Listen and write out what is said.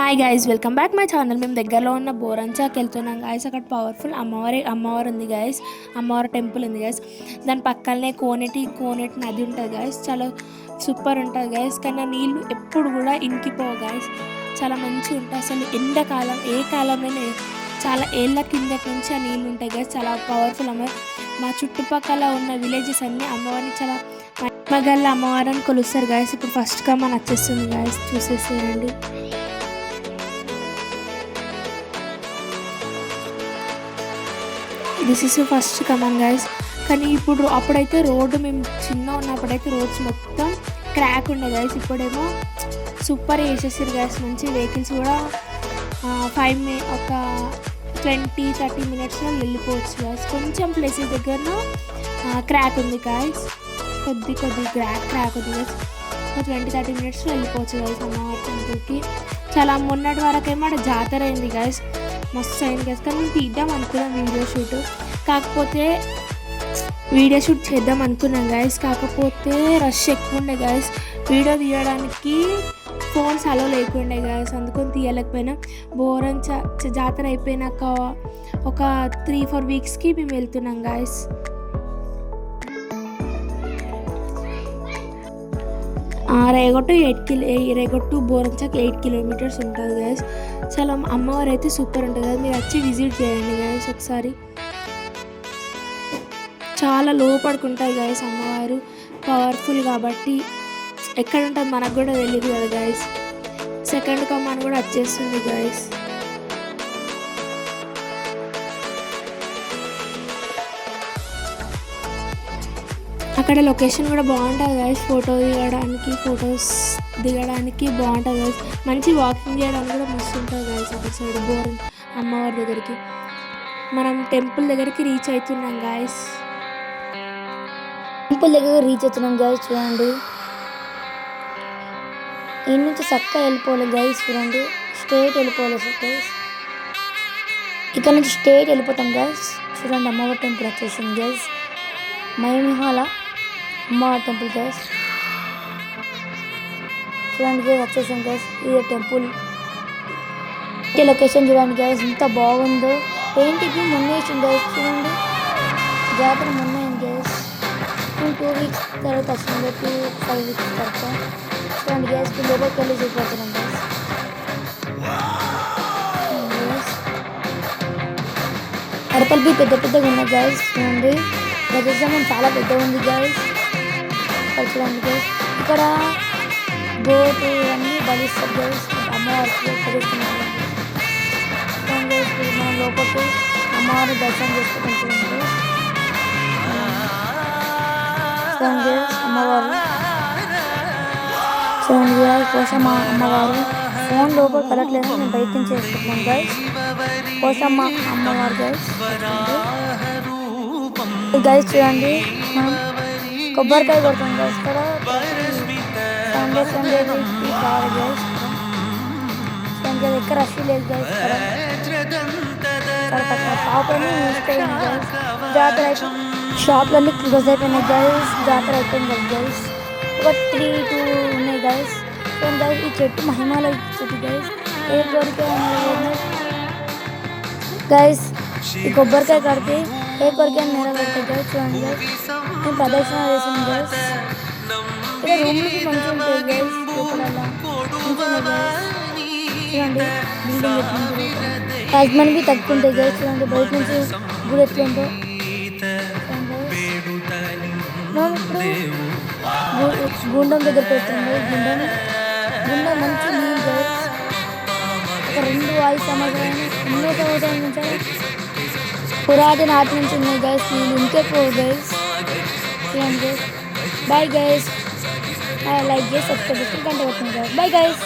Hi guys, welcome back my channel. మేము దగ్గరలో ఉన్న బోరంచాకి వెళ్తున్నాం గైస్. అక్కడ పవర్ఫుల్ అమ్మవారు ఉంది గైస్. అమ్మవారి టెంపుల్ ఉంది గైస్. దాని పక్కనే కోనేటి నది ఉంటుంది గైస్. చాలా సూపర్ ఉంటుంది గైస్. కానీ నీళ్ళు ఎప్పుడు కూడా ఇంకిపోవు గైస్. చాలా మంచిగా ఉంటాయి. అసలు ఎండాకాలం ఏ కాలమైనా చాలా ఏళ్ళ కిందటి నుంచి ఆ నీళ్ళు ఉంటాయి గైస్. చాలా పవర్ఫుల్ అమ్మవారు. మా చుట్టుపక్కల ఉన్న విలేజెస్ అన్నీ అమ్మవారిని చాలా మగళ్ళ అమ్మవారిని కొలుస్తారు గైస్. ఇప్పుడు ఫస్ట్ గా మన వచ్చేస్తుంది గైస్, చూసేసేయండి. This is first come on guys. కానీ అప్పుడైతే రోడ్డు మేము చిన్న ఉన్నప్పుడైతే రోడ్స్ మొత్తం క్రాక్ ఉండే గైస్. ఇప్పుడేమో సూపర్ వేసేసారు గైస్. మంచి వెహికల్స్ కూడా ఒక 20-30 మినిట్స్లో వెళ్ళిపోవచ్చు గైస్. కొంచెం ప్లేసెస్ దగ్గర క్రాక్ ఉంది గైస్. కొద్ది క్రాక్ ఉంది గైస్. 20-30 మినిట్స్లో వెళ్ళిపోవచ్చు గైస్ అమ్మవారి టెంపుల్కి. చాలా మొన్నటి వరకు ఏమో జాతర అయింది గైస్. మస్తు అయింది గైస్. కానీ మేము తీద్దాం అనుకున్నాం వీడియో షూట్ చేద్దాం అనుకున్నాం గైస్. కాకపోతే రష్ ఎక్కువ ఉండే గైస్. వీడియో తీయడానికి ఫోన్స్ అలో లేకుండే గైస్. అందుకొని తీయలేకపోయినా. బోరంచ జాతర అయిపోయినాక ఒక 3-4 వీక్స్కి మేము వెళ్తున్నాం గైస్. రేగొట్టు బోరంచాకి 8 కిలోమీటర్స్ ఉంటుంది గైస్. చాలా అమ్మవారు అయితే సూపర్ ఉంటుంది కదా. మీరు వచ్చి విజిట్ చేయండి గైస్ ఒకసారి. చాలా లోపడుకుంటుంది గైస్ అమ్మవారు. పవర్ఫుల్ కాబట్టి ఎక్కడ ఉంటుంది మనకు కూడా తెలియదు కదా గైస్. సెకండ్ కమాన్ కూడా వచ్చేస్తుంది గైస్. అక్కడ లొకేషన్ కూడా బాగుంటుంది గైస్. ఫొటోస్ దిగడానికి బాగుంటుంది గైస్. మంచి వాకింగ్ చేయడానికి కూడా మస్తు ఉంటుంది గైస్. అక్కడ సైడ్ అమ్మవారి దగ్గరికి మనం టెంపుల్ దగ్గరికి రీచ్ అవుతున్నాం గైస్. చూడండి, ఈ నుంచి చక్కగా వెళ్ళిపోవాలి గైస్. చూడండి, స్ట్రేట్ వెళ్ళిపోవాలి గైస్. ఇక్కడ నుంచి స్ట్రేట్ వెళ్ళిపోతాం గైస్. చూడండి, అమ్మవారి టెంపుల్ వచ్చేసింది గైస్. మహిమహాల అమ్మవారి టెంపుల్ గైస్. చూడండి గైస్, వచ్చేసాం గైస్. ఇది టెంపుల్ లొకేషన్ చూడండి గైస్, ఎంత బాగుందో. పెయింటింగ్ మొన్న వేసింది గైస్. చూడండి, జాతర మొన్న అయింది గైస్. 2 వీక్స్ తర్వాత వచ్చింది, 2-5 వీక్స్ తర్వాత. చూడండి గ్యాస్, లోపలికి వెళ్ళి చూపిస్తున్నాం గ్యాస్. అడపల్లి పెద్దగా ఉన్నాయి గ్యాస్. చూడండి, గజస్తంభం చాలా పెద్దగా ఉంది గ్యాస్. ఇక్కడ చూడండి గ్యాస్, ఇక్కడ గోటు అన్నీ బలిస్తారు గ్యాస్. అమ్మవారికి చదివిస్తున్నాం గ్యాస్. మనం లోపలికి అమ్మవారిని దర్శనం చేసుకుంటాం. చూడండి గ్యాస్, అమ్మవారు. చూడండి గాయస్, పోషమ్మ అమ్మవారు. ఫోన్ లోపల కలట్లేదు, మేము బయట నుంచి వేసుకుంటున్నాం గైస్. పోషమ్మ అమ్మవారు గైస్. గైస్ చూడండి, మనం కొబ్బరికాయ కొడుతుంది గైస్. ఇక్కడ సండే కావాలి గైస్. చూడండి, ఎక్కడ రష్ లేదు గైస్. షాపులన్నీ మూసిపోయింది గైస్. జాతర అయిపోయింది, షాపులన్నీ క్లోజ్ అయిపోయినాయి గైస్. జాతర అయిపోయింది గైస్. ఒక 3-2 ఉన్నాయి గైస్. గైస్, ఈ చెట్టు మహిమాల చెట్టు గైస్. ఏ కోరికాయ గైస్, ఈ కొబ్బరికాయ కడితే ఏ కోరికాయ నెరవేరుతాయి గైస్. చూడండి గైస్, నేను ప్రదర్శన చేసాను గైస్. ఇక్కడ రూమ్లకి మంచిగా ఉంటాయి గైస్. లోపల మంచిగా గైస్. చూడండి, బిల్డింగ్ ఎట్లుంటుంది. హస్బెండ్ బి తగ్గుంటాయి గైస్. చూడండి, బయట నుంచి గుడి ఎట్లుందో. మనం ఇప్పుడు గుండం దగ్గర పెడుతుంది. గుండం మంచి నీళ్ళు గైస్. ఒక 2-5 సంవత్సరాలు ఎన్నో సంవత్సరాల నుంచి పురాతన నాటి నుంచి ఉన్నాయి గైస్. నీళ్ళు ఇంకే పోవు గైస్. చూడండి గైస్. Bye guys. లైక్ చేసి సబ్స్క్రైబ్ చేసుకుని గంట కొట్టండి గైస్. Bye guys.